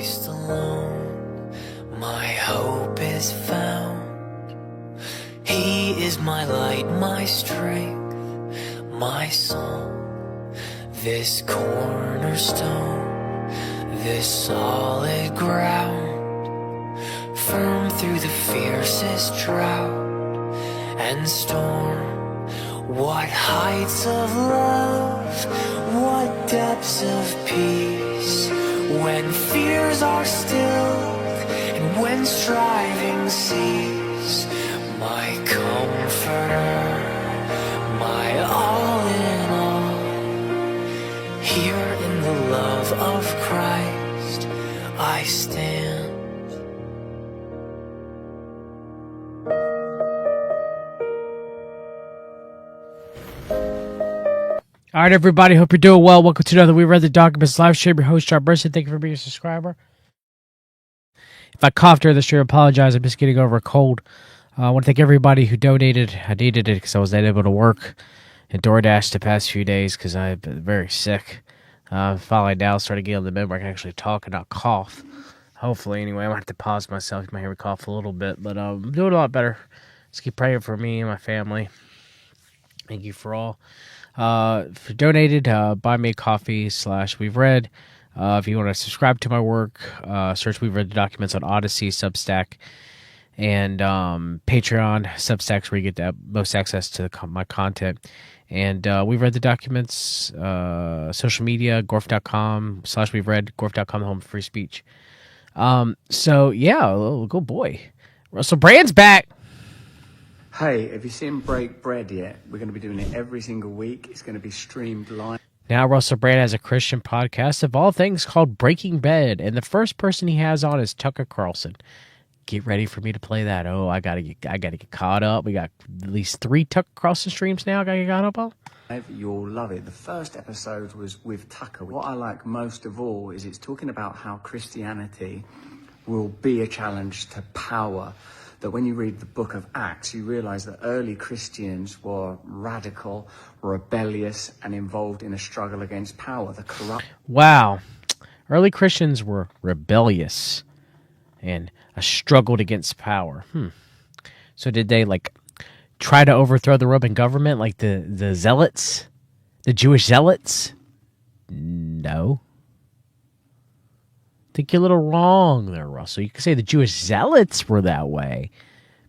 Christ alone, my hope is found. He is my light, my strength, my song. This cornerstone, this solid ground, firm through the fiercest drought and storm. What heights of love, what depths of peace, when fears are stilled and when striving cease. My comforter, my all in all, here in the love of Christ I stand. All right, everybody. Hope you're doing well. Welcome to another We Read the Documents live stream. Your host, John Burson. Thank you for being a subscriber. If I coughed during the stream, I apologize. I'm just getting over a cold. I want to thank everybody who donated. I needed it because I was not able to work at DoorDash the past few days because I've been very sick. Finally now starting to get on the mend where I can actually talk and not cough. Hopefully, anyway. I'm going to have to pause myself. You might hear me cough a little bit, but I'm doing a lot better. Just keep praying for me and my family. Thank you for all. If you donated, buy me a coffee / We've Read. If you want to subscribe to my work, search We've Read the Documents on Odyssey, Substack, and Patreon. Substack's where you get the most access to my content. And We've Read the Documents, social media, gorf.com / We've Read, gorf.com, home free speech. So, yeah, good boy. Russell Brand's back. Hey, have you seen Break Bread yet? We're going to be doing it every single week. It's going to be streamed live. Now Russell Brand has a Christian podcast of all things called Breaking Bed, and the first person he has on is Tucker Carlson. Get ready for me to play that. Oh, I gotta get caught up. We got at least 3 Tucker Carlson streams now. I gotta get caught up on. You'll love it. The first episode was with Tucker. What I like most of all is it's talking about how Christianity will be a challenge to power. That when you read the book of Acts, you realize that early Christians were radical, rebellious, and involved in a struggle against power, the corrupt. Wow. Early Christians were rebellious and struggled against power. So did they, try to overthrow the Roman government like the Zealots? The Jewish Zealots? No. I think you're a little wrong there, Russell. You could say the Jewish Zealots were that way,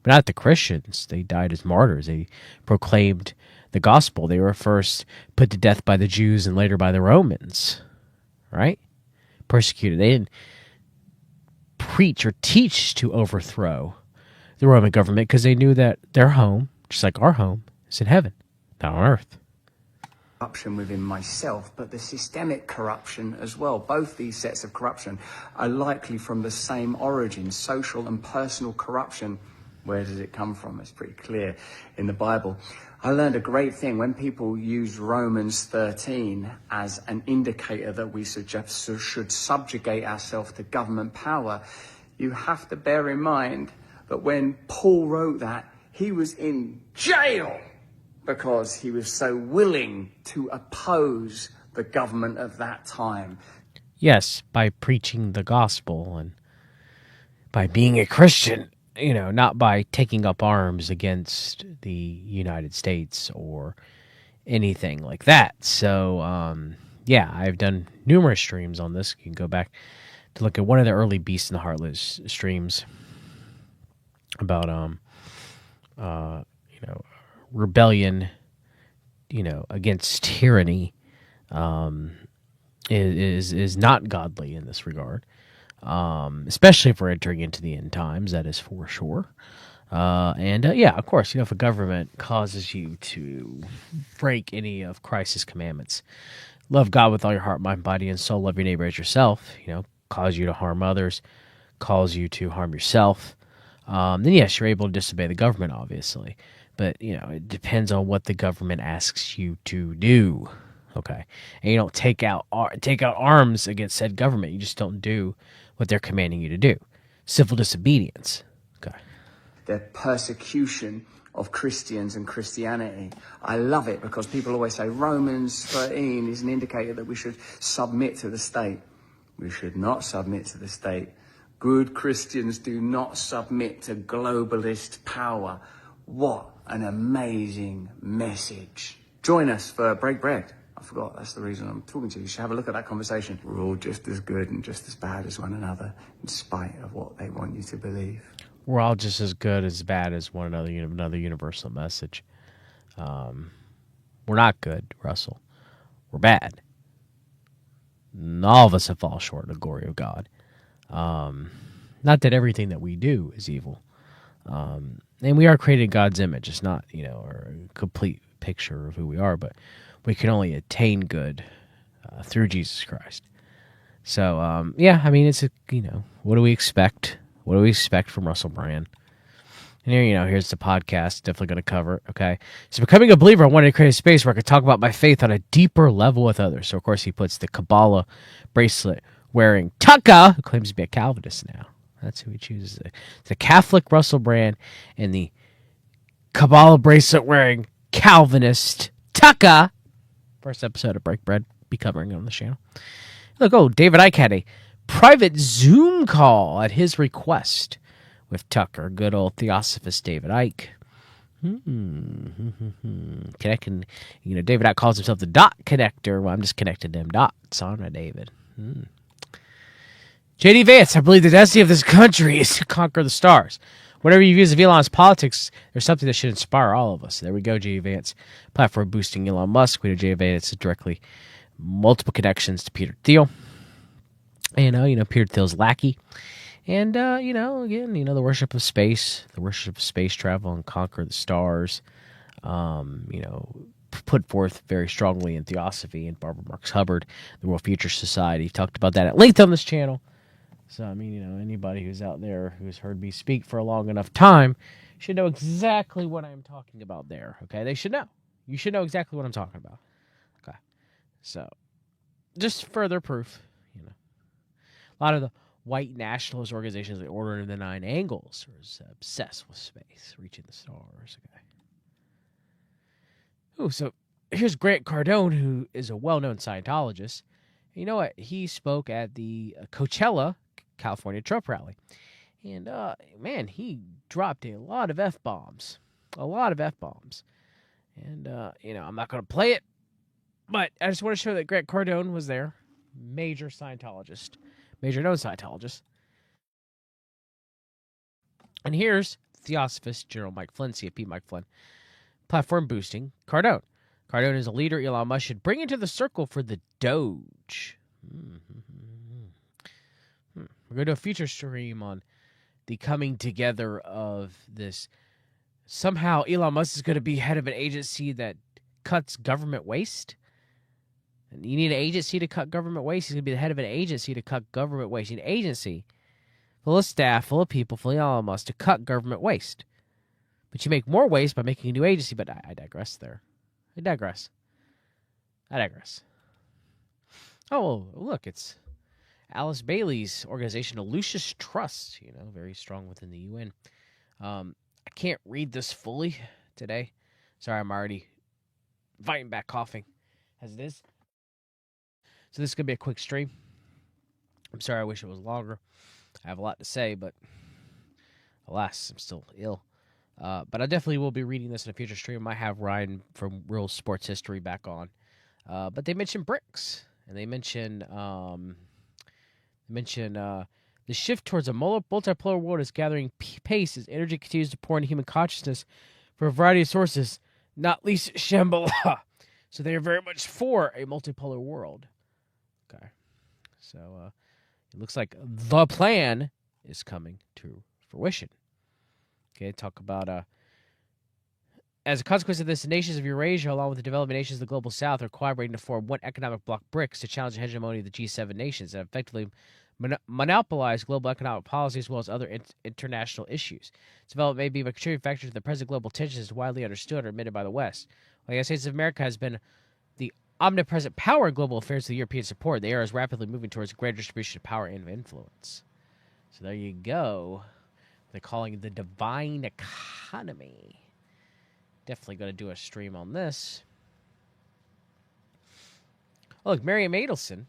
but not the Christians. They died as martyrs. They proclaimed the gospel. They were first put to death by the Jews and later by the Romans, right? Persecuted. They didn't preach or teach to overthrow the Roman government because they knew that their home, just like our home, is in heaven, not on earth. Corruption within myself, but the systemic corruption as well. Both these sets of corruption are likely from the same origin, social and personal corruption. Where does it come from? It's pretty clear in the Bible. I learned a great thing when people use Romans 13 as an indicator that we should subjugate ourselves to government power. You have to bear in mind that when Paul wrote that, he was in jail, because he was so willing to oppose the government of that time. Yes, by preaching the gospel and by being a Christian, not by taking up arms against the United States or anything like that. So, I've done numerous streams on this. You can go back to look at one of the early Beast in the Heartless streams about, rebellion, against tyranny, is not godly in this regard, especially if we're entering into the end times. That is for sure. Of course, if a government causes you to break any of Christ's commandments, love God with all your heart, mind, body, and soul, love your neighbor as yourself, cause you to harm others, cause you to harm yourself, then yes, you're able to disobey the government, obviously. But, it depends on what the government asks you to do, okay? And you don't take out arms against said government. You just don't do what they're commanding you to do. Civil disobedience, okay? The persecution of Christians and Christianity. I love it because people always say Romans 13 is an indicator that we should submit to the state. We should not submit to the state. Good Christians do not submit to globalist power. What an amazing message. Join us for Break Bread. I forgot, that's the reason I'm talking to you. You should have a look at that conversation. We're all just as good and just as bad as one another, in spite of what they want you to believe. We're all just as good as bad as one another. Another universal message. We're not good, Russell. We're bad. And all of us have fallen short of the glory of God. Not that everything that we do is evil. And we are created in God's image. It's not, a complete picture of who we are, but we can only attain good through Jesus Christ. So, it's what do we expect? What do we expect from Russell Brand? And here, here's the podcast. Definitely going to cover it, okay? So becoming a believer, I wanted to create a space where I could talk about my faith on a deeper level with others. So, of course, he puts the Kabbalah bracelet wearing Tucker, who claims to be a Calvinist now. That's who he chooses. The Catholic Russell Brand and the Kabbalah bracelet wearing Calvinist Tucker. First episode of Break Bread be covering it on the channel. Look, David Icke had a private Zoom call at his request with Tucker, good old Theosophist David Icke. Connecting, David Icke calls himself the dot connector. Well, I'm just connecting them dots, aren't I, David? J.D. Vance, I believe the destiny of this country is to conquer the stars. Whatever your views of Elon's politics, there's something that should inspire all of us. There we go, J.D. Vance. Platform boosting Elon Musk. We know J.D. Vance directly multiple connections to Peter Thiel. And, Peter Thiel's lackey. And, again, the worship of space, travel and conquer the stars, put forth very strongly in Theosophy and Barbara Marx Hubbard, the World Future Society. Talked about that at length on this channel. So, anybody who's out there who's heard me speak for a long enough time should know exactly what I'm talking about there, okay? They should know. You should know exactly what I'm talking about. Okay. So, just further proof, A lot of the white nationalist organizations, like Order of the Nine Angles, are obsessed with space, reaching the stars. Okay. Oh, so here's Grant Cardone, who is a well-known Scientologist. You know what? He spoke at the Coachella, California Trump rally. And, he dropped a lot of F-bombs. A lot of F-bombs. And, I'm not going to play it, but I just want to show that Grant Cardone was there. Major known Scientologist. And here's Theosophist General Mike Flynn, CFP Mike Flynn, platform boosting Cardone. Cardone is a leader Elon Musk should bring into the circle for the Doge. We're going to do a feature stream on the coming together of this. Somehow Elon Musk is going to be head of an agency that cuts government waste. And you need an agency to cut government waste. He's going to be the head of an agency to cut government waste. You need an agency full of staff, full of people, full of Elon Musk to cut government waste. But you make more waste by making a new agency. But I digress there. I digress. Oh, look, it's Alice Bailey's organization, Lucius Trust, very strong within the UN. I can't read this fully today. Sorry, I'm already fighting back coughing as it is. So this is going to be a quick stream. I'm sorry, I wish it was longer. I have a lot to say, but alas, I'm still ill. But I definitely will be reading this in a future stream. I might have Ryan from Real Sports History back on. But they mention BRICS, and they mention the shift towards a multipolar world is gathering pace as energy continues to pour into human consciousness from a variety of sources, not least Shambhala. So they are very much for a multipolar world. Okay. So it looks like the plan is coming to fruition. Okay, talk about as a consequence of this, the nations of Eurasia, along with the developing nations of the global south, are collaborating to form one economic bloc, BRICS, to challenge the hegemony of the G7 nations and effectively monopolize global economic policy as well as other international issues. This development may be a contributing factor to the present global tensions as widely understood or admitted by the West. While the United States of America has been the omnipresent power in global affairs to the European support, the era is rapidly moving towards a greater distribution of power and of influence. So there you go. They're calling it the divine economy. Definitely going to do a stream on this. Oh, look, Miriam Adelson.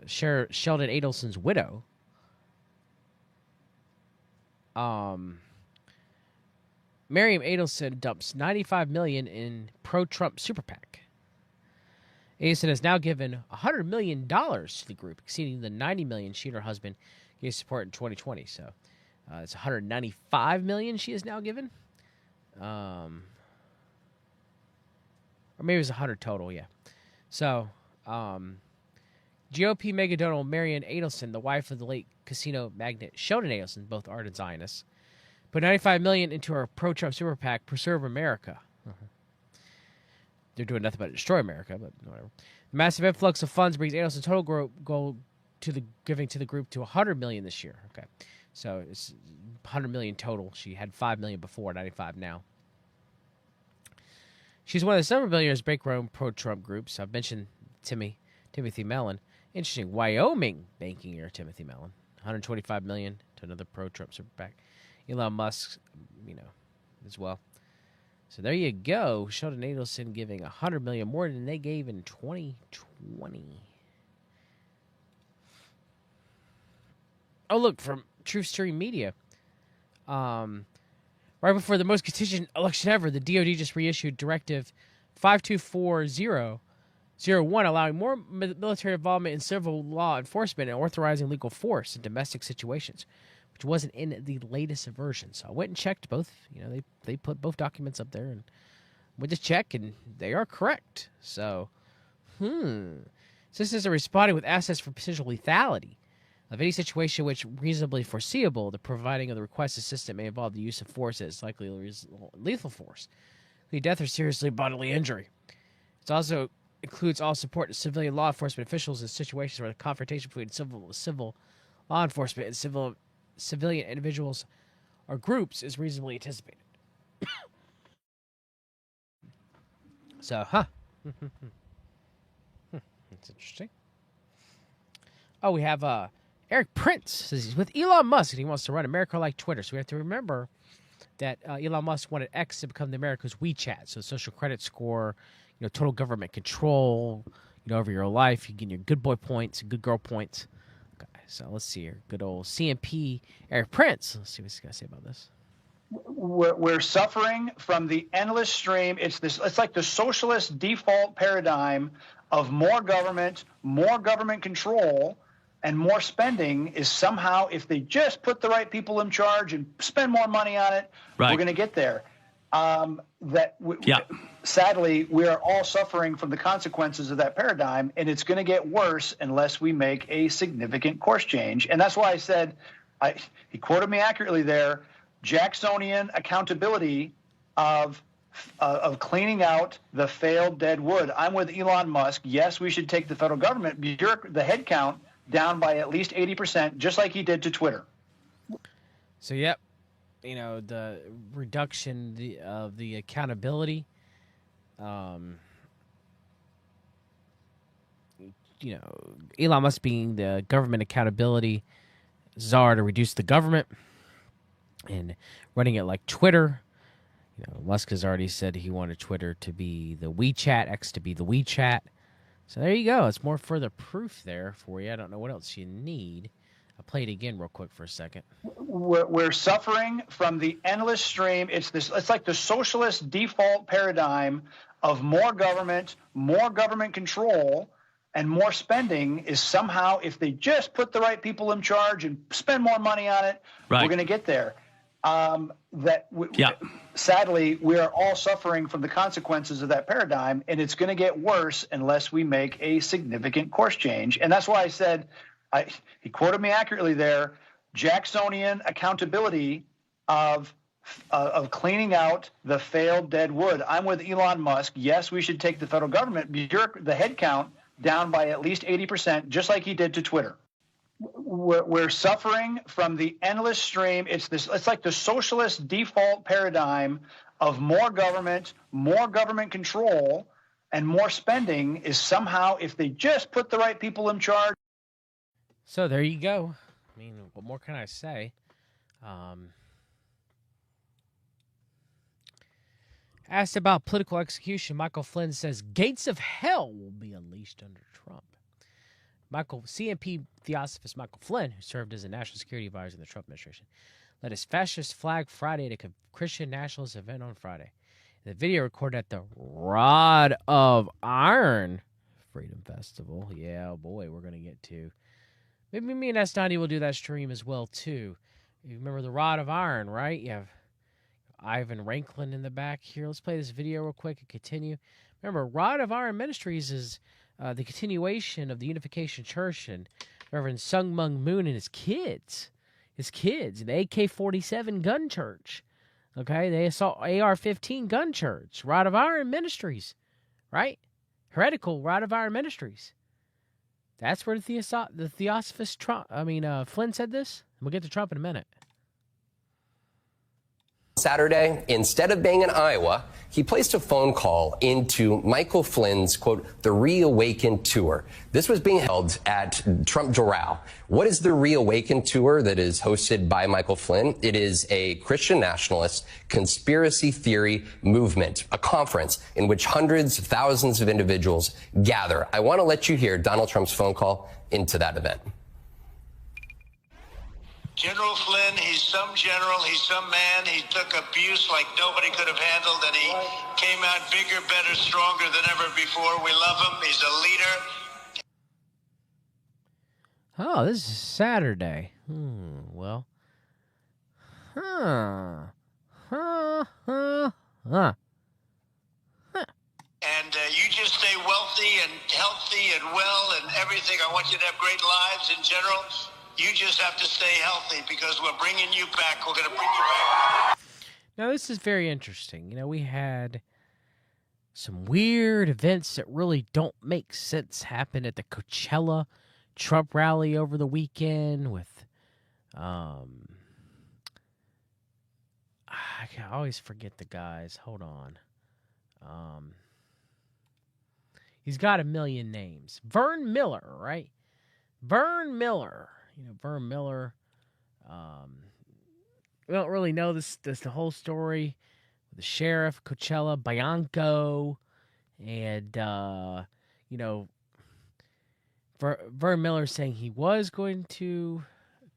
Sheldon Adelson's widow. Miriam Adelson dumps $95 million in pro-Trump super PAC. Adelson has now given $100 million to the group, exceeding the $90 million she and her husband gave support in 2020. So it's $195 million she has now given. Or maybe it was 100 total, yeah. So, GOP megadonal Marianne Adelson, the wife of the late casino magnate Sheldon Adelson, both ardent Zionists, put $95 million into her pro-Trump super PAC, Preserve America. They're doing nothing but destroy America, but whatever. The massive influx of funds brings Adelson's total goal to the giving to the group to $100 million this year. Okay, so it's $100 million total. She had $5 million before, 95 now. She's one of the several billionaires bankroll pro-Trump groups. I've mentioned Timothy Mellon. Interesting, Wyoming bankier Timothy Mellon, $125 million to another pro-Trump super PAC. Elon Musk, as well. So there you go. Sheldon Adelson giving $100 million more than they gave in 2020. Oh, look, from Truth Stream Media. Right before the most contentious election ever, the DoD just reissued Directive 524001, allowing more military involvement in civil law enforcement and authorizing legal force in domestic situations, which wasn't in the latest version. So I went and checked both. They put both documents up there, and went to check, and they are correct. So, Systems are responding with assets for potential lethality of any situation which reasonably foreseeable. The providing of the requested system may involve the use of force that is likely lethal force, including death or seriously bodily injury. It also includes all support to civilian law enforcement officials in situations where the confrontation between civil law enforcement and civilian individuals or groups is reasonably anticipated. So, that's interesting. Oh, we have Eric Prince says he's with Elon Musk and he wants to run America like Twitter. So we have to remember that Elon Musk wanted X to become the America's WeChat. So social credit score, total government control, over your life. You get your good boy points, good girl points. Okay, so let's see here. Good old CMP Eric Prince. Let's see what he's got to say about this. We're suffering from the endless stream. It's like the socialist default paradigm of more government control, and more spending is somehow, if they just put the right people in charge and spend more money on it, we're going to get there. Sadly, we are all suffering from the consequences of that paradigm, and it's going to get worse unless we make a significant course change. And that's why I said, he quoted me accurately there, Jacksonian accountability of cleaning out the failed dead wood. I'm with Elon Musk. Yes, we should take the federal government, the head count, down by at least 80%, just like he did to Twitter. So, yep, the reduction of the accountability. Elon Musk being the government accountability czar to reduce the government and running it like Twitter. Musk has already said he wanted Twitter to be the WeChat, X to be the WeChat. So there you go. It's more further proof there for you. I don't know what else you need. I'll play it again real quick for a second. We're suffering from the endless stream. It's like the socialist default paradigm of more government control, and more spending is somehow, if they just put the right people in charge and spend more money on it, we're going to get there. Sadly, we are all suffering from the consequences of that paradigm, and it's going to get worse unless we make a significant course change. And that's why I said, he quoted me accurately there, Jacksonian accountability of cleaning out the failed dead wood. I'm with Elon Musk. Yes, we should take the federal government, the head count, down by at least 80%, just like he did to Twitter. We're suffering from the endless stream. It's like the socialist default paradigm of more government control, and more spending is somehow, if they just put the right people in charge. So there you go. I mean, what more can I say? Asked about political execution, Michael Flynn says gates of hell will be unleashed under Trump. CMP Theosophist Michael Flynn, who served as a national security advisor in the Trump administration, led his fascist flag Friday at a Christian nationalist event on Friday. The video recorded at the Rod of Iron Freedom Festival. Yeah, oh boy, we're going to get to. Maybe me and S90 will do that stream as well, too. You remember the Rod of Iron, right? You have Ivan Ranklin in the back here. Let's play this video real quick and continue. Remember, Rod of Iron Ministries is the continuation of the Unification Church and Reverend Sung Mung Moon and his kids, the AK-47 gun church. Okay, they assault AR-15 gun church, Rod of Iron Ministries, right? Heretical Rod of Iron Ministries. That's where the Theosophist Flynn said this. We'll get to Trump in a minute. Saturday, instead of being in Iowa, he placed a phone call into Michael Flynn's, quote, the Reawaken Tour. This was being held at Trump Doral. What is the Reawaken Tour that is hosted by Michael Flynn? It is a Christian nationalist conspiracy theory movement, a conference in which hundreds of thousands of individuals gather. I want to let you hear Donald Trump's phone call into that event. General Flynn, he's some general, he's some man. He took abuse like nobody could have handled, and he came out bigger, better, stronger than ever before. We love him. He's a leader. Oh, this is Saturday. Well. And you just stay wealthy and healthy and well and everything. I want you to have great lives in general. You just have to stay healthy because we're bringing you back. We're going to bring you back. Now, this is very interesting. You know, we had some weird events that really don't make sense happen at the Coachella Trump rally over the weekend with, I always forget the guys. Hold on. He's got a million names. Vern Miller, right? Vern Miller. You know, Vern Miller. We don't really know this the whole story. The sheriff, Coachella, Bianco, and you know, Vern Miller saying he was going to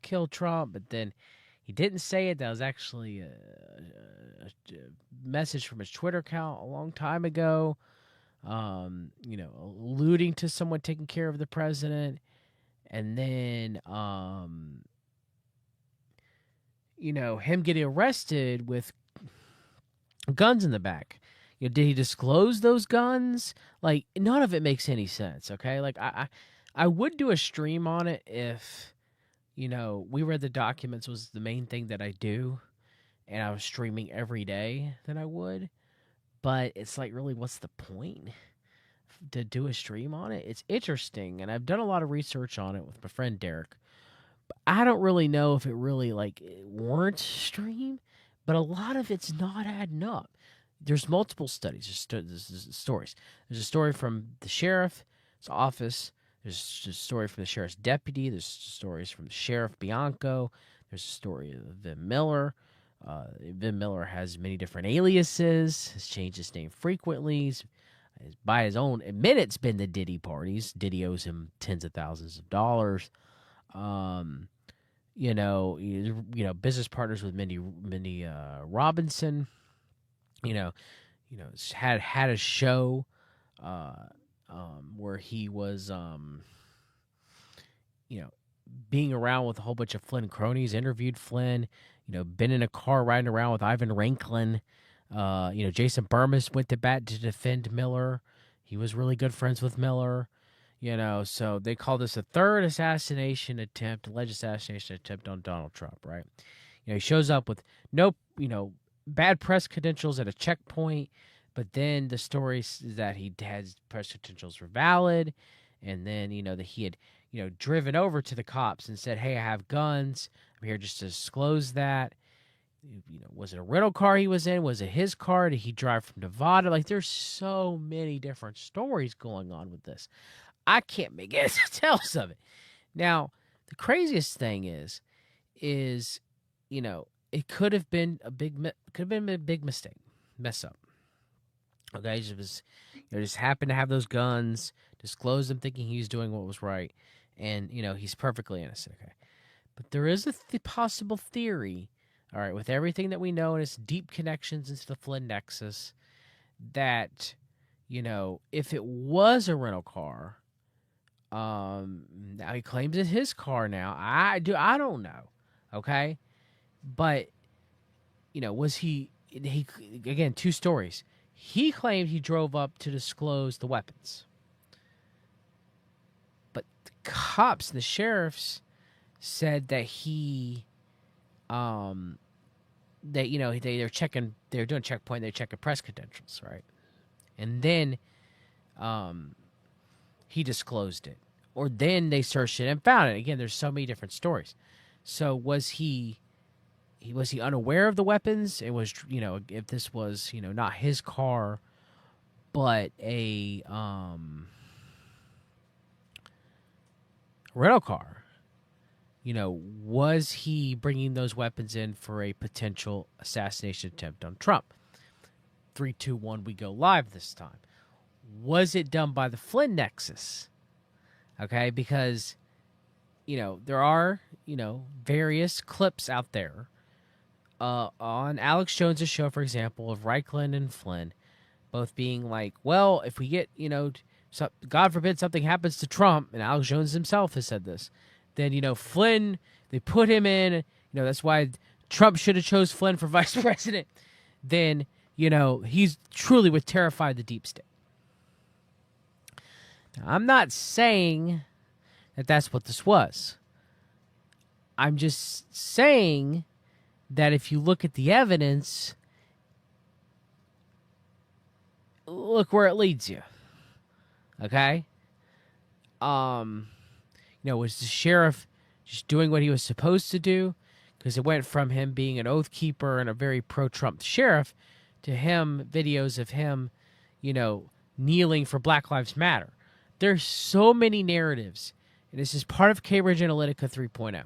kill Trump, but then he didn't say it. That was actually a message from his Twitter account a long time ago. You know, alluding to someone taking care of the president. And then, you know, him getting arrested with guns in the back. You know, did he disclose those guns? Like, none of it makes any sense, okay? Like, I would do a stream on it if, you know, We Read the Documents was the main thing that I do, and I was streaming every day, then I would. But it's like, really, what's the point to do a stream on it? It's interesting, and I've done a lot of research on it with my friend Derek. But I don't really know if it really warrants stream, but a lot of it's not adding up. There's multiple studies, there's stories. There's a story from the sheriff's office. There's a story from the sheriff's deputy. There's stories from the sheriff Bianco. There's a story of Vin Miller. Vin Miller has many different aliases. Has changed his name frequently. He's, by his own admit, it's been the Diddy parties. Diddy owes him tens of thousands of dollars. You know, business partners with Mindy Robinson. You know, had a show where he was, you know, being around with a whole bunch of Flynn cronies. Interviewed Flynn. You know, been in a car riding around with Ivan Ranklin. You know, Jason Burmis went to bat to defend Miller. He was really good friends with Miller. You know, so they call this a third alleged assassination attempt on Donald Trump, right? You know, he shows up with no, you know, bad press credentials at a checkpoint, but then the story is that he has press credentials were valid, and then, you know, that he had, you know, driven over to the cops and said, hey, I have guns. I'm here just to disclose that. You know, was it a rental car he was in? Was it his car? Did he drive from Nevada? Like, there's so many different stories going on with this. I can't make heads or tails of it. Now, the craziest thing is, you know, it could have been a big mistake, mess up. Okay, just happened to have those guns, disclosed them thinking he was doing what was right, and he's perfectly innocent. Okay, but there is a possible theory. All right, with everything that we know and its deep connections into the Flynn nexus, that if it was a rental car, now he claims it's his car. Now I don't know. Okay, but was he again, two stories. He claimed he drove up to disclose the weapons, but the cops and the sheriffs said that he they're doing checkpoint, they're checking press credentials, right? And then he disclosed it, or then they searched it and found it. Again, there's so many different stories. So was he unaware of the weapons? It was, if this was, not his car, but a rental car. Was he bringing those weapons in for a potential assassination attempt on Trump? 3, 2, 1, we go live this time. Was it done by the Flynn nexus? Okay, because there are various clips out there on Alex Jones' show, for example, of Reichlin and Flynn both being like, well, if we get, God forbid something happens to Trump, and Alex Jones himself has said this, then, Flynn, they put him in, that's why Trump should have chose Flynn for vice president. Then, he's truly would terrify the deep state. Now, I'm not saying that that's what this was. I'm just saying that if you look at the evidence, look where it leads you. Okay? Was the sheriff just doing what he was supposed to do? Because it went from him being an oath keeper and a very pro-Trump sheriff to him, videos of him, kneeling for Black Lives Matter. There's so many narratives, and this is part of Cambridge Analytica 3.0.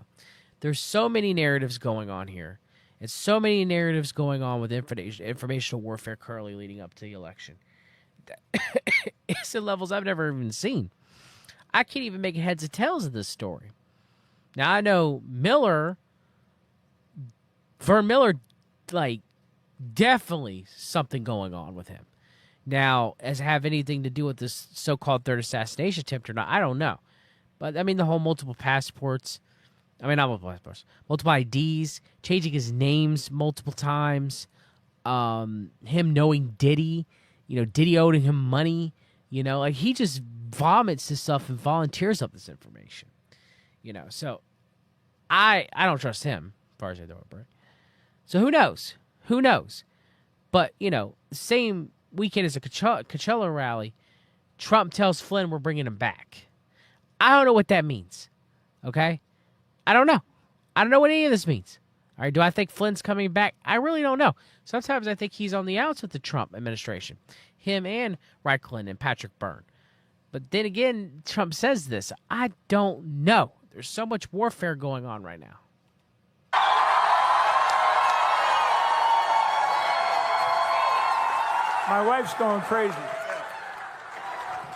There's so many narratives going on here, and so many narratives going on with informational warfare currently leading up to the election. It's at levels I've never even seen. I can't even make heads or tails of this story. Now, I know Vern Miller, definitely something going on with him. Now, as have anything to do with this so-called third assassination attempt or not, I don't know. But, I mean, the whole multiple passports, not multiple passports, multiple IDs, changing his names multiple times, him knowing Diddy, Diddy owing him money, he just vomits this stuff and volunteers up this information. So I don't trust him as far as I know it, right? So who knows? Who knows? But, the same weekend as a Coachella rally, Trump tells Flynn we're bringing him back. I don't know what that means, okay? I don't know. I don't know what any of this means. All right, do I think Flynn's coming back? I really don't know. Sometimes I think he's on the outs with the Trump administration, him and Reichlin and Patrick Byrne. But then again, Trump says this. I don't know. There's so much warfare going on right now. My wife's going crazy.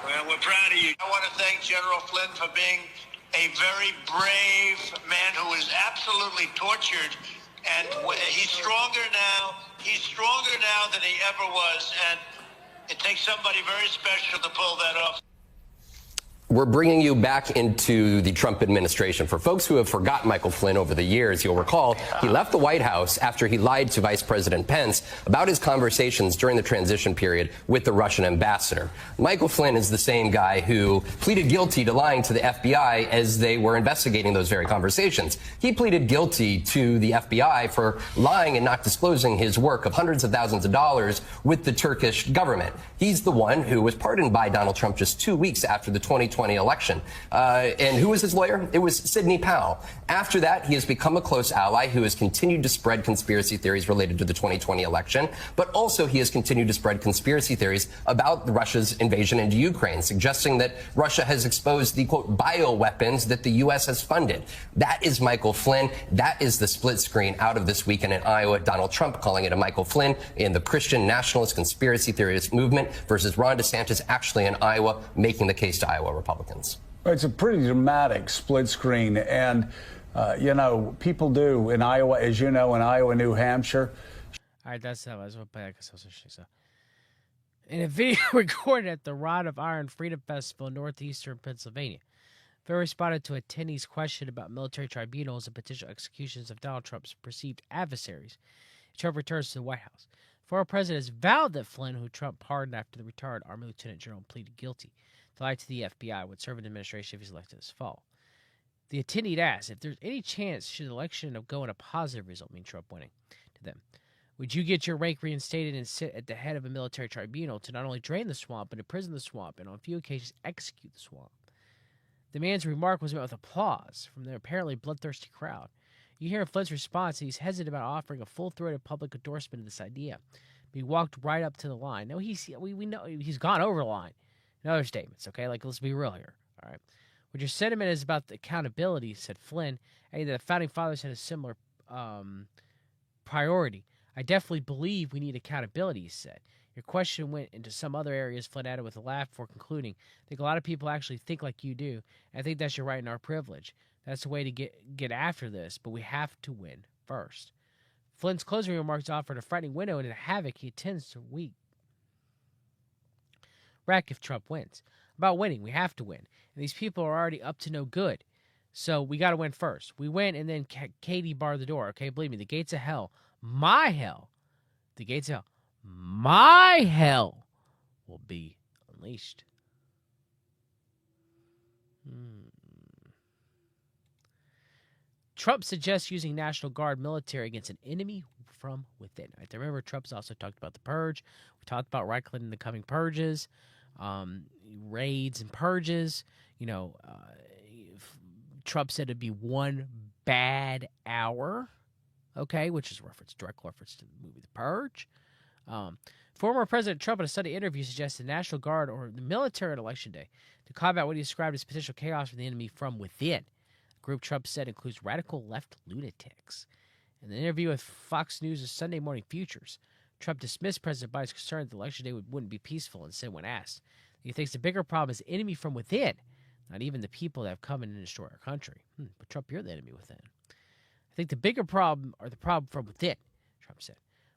Well, we're proud of you. I want to thank General Flynn for being a very brave man who was absolutely tortured. And he's stronger now. He's stronger now than he ever was. And it takes somebody very special to pull that off. We're bringing you back into the Trump administration. For folks who have forgotten Michael Flynn over the years, you'll recall he left the White House after he lied to Vice President Pence about his conversations during the transition period with the Russian ambassador. Michael Flynn is the same guy who pleaded guilty to lying to the FBI as they were investigating those very conversations. He pleaded guilty to the FBI for lying and not disclosing his work of hundreds of thousands of dollars with the Turkish government. He's the one who was pardoned by Donald Trump just 2 weeks after the 2020 election. And who was his lawyer? It was Sidney Powell. After that, he has become a close ally who has continued to spread conspiracy theories related to the 2020 election, but also he has continued to spread conspiracy theories about Russia's invasion into Ukraine, suggesting that Russia has exposed the, quote, bioweapons that the U.S. has funded. That is Michael Flynn. That is the split screen out of this weekend in Iowa. Donald Trump calling it a Michael Flynn in the Christian nationalist conspiracy theorist movement versus Ron DeSantis actually in Iowa making the case to Iowa Republicans. It's a pretty dramatic split screen. And, people do in Iowa, as you know, in Iowa, New Hampshire. All right, that's how I was going to play. So. In a video recorded at the Rod of Iron Freedom Festival in northeastern Pennsylvania, Fair responded to attendees' question about military tribunals and potential executions of Donald Trump's perceived adversaries. Trump returns to the White House. Former president has vowed that Flynn, who Trump pardoned after the retired Army Lieutenant General pleaded guilty to lie to the FBI, would serve in administration if he's elected this fall. The attendee asked if there's any chance should the election of go in a positive result, mean Trump winning, to them. Would you get your rank reinstated and sit at the head of a military tribunal to not only drain the swamp, but imprison the swamp, and on a few occasions execute the swamp? The man's remark was met with applause from the apparently bloodthirsty crowd. You hear in Flynn's response that he's hesitant about offering a full-throated public endorsement of this idea. But he walked right up to the line. No, we know he's gone over the line in other statements, okay? Like, let's be real here, all right? What your sentiment is about the accountability, said Flynn, and the Founding Fathers had a similar priority. I definitely believe we need accountability, he said. Your question went into some other areas, Flynn added with a laugh before concluding. I think a lot of people actually think like you do, and I think that's your right and our privilege. That's the way to get after this, but we have to win first. Flynn's closing remarks offered a frightening window into the havoc he intends to wreak if Trump wins. About winning, we have to win, and these people are already up to no good, so we got to win first. We win, and then Katie bar the door, okay? Believe me, the gates of hell, my hell, the gates of hell, my hell will be unleashed. Trump suggests using National Guard military against an enemy from within. Right? Remember, Trump's also talked about the purge. We talked about Reichland and the coming purges, raids and purges. Trump said it'd be one bad hour, okay, which is direct reference to the movie The Purge. Former President Trump in a Sunday interview suggested the National Guard or the military on Election Day to combat what he described as potential chaos from the enemy from within. The group Trump said includes radical left lunatics. In an interview with Fox News' Sunday Morning Futures, Trump dismissed President Biden's concern that the election day wouldn't be peaceful and said when asked, he thinks the bigger problem is the enemy from within, not even the people that have come in and destroyed our country. But Trump, you're the enemy within. I think the bigger problem are the problem from within, Trump said.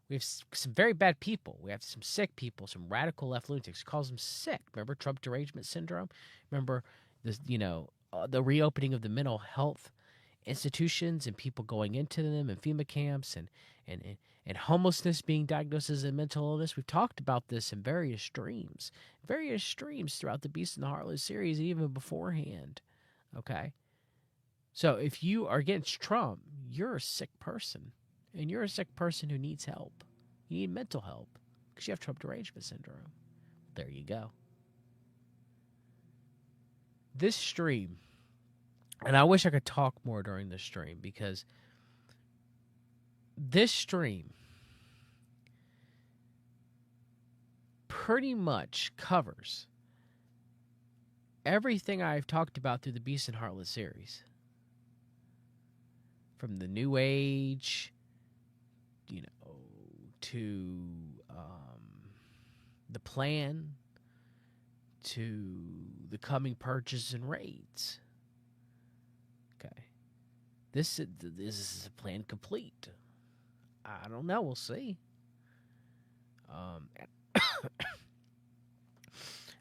We have some very bad people. We have some sick people, some radical left lunatics. He calls them sick. Remember Trump derangement syndrome? Remember the reopening of the mental health institutions and people going into them and FEMA camps and homelessness being diagnosed as a mental illness. We've talked about this in various streams throughout the Beast and the Heartless series, even beforehand. Okay? So if you are against Trump, you're a sick person. And you're a sick person who needs help. You need mental help because you have Trump derangement syndrome. There you go. This stream, and I wish I could talk more during this stream because this stream pretty much covers everything I've talked about through the Beast and Heartless series. From the New Age, to the plan, to the coming purges and raids. Okay. This is a plan complete. I don't know. We'll see. I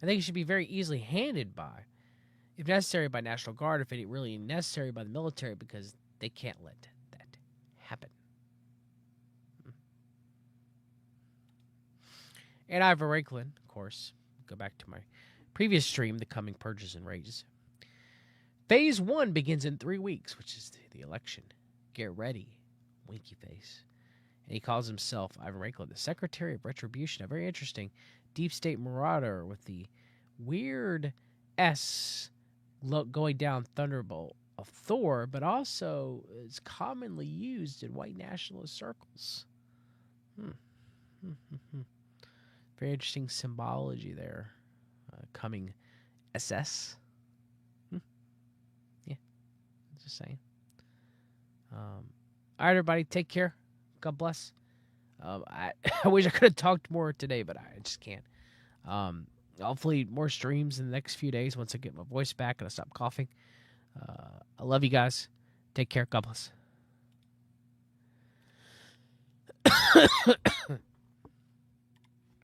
think it should be very easily handed by, if necessary, by National Guard, if it really necessary by the military, because they can't let that happen. And Ivor Reichland, of course, go back to my previous stream, The Coming Purges and Rages. Phase 1 begins in 3 weeks, which is the election. Get ready, winky face. And he calls himself, Ivor Reichland, the Secretary of Retribution, a very interesting deep state marauder with the weird S going down thunderbolt of Thor, but also is commonly used in white nationalist circles. Very interesting symbology there. Coming SS. Yeah, just saying. All right, everybody, take care. God bless. I wish I could have talked more today, but I just can't. hopefully more streams in the next few days once I get my voice back and I stop coughing. I love you guys. Take care. God bless.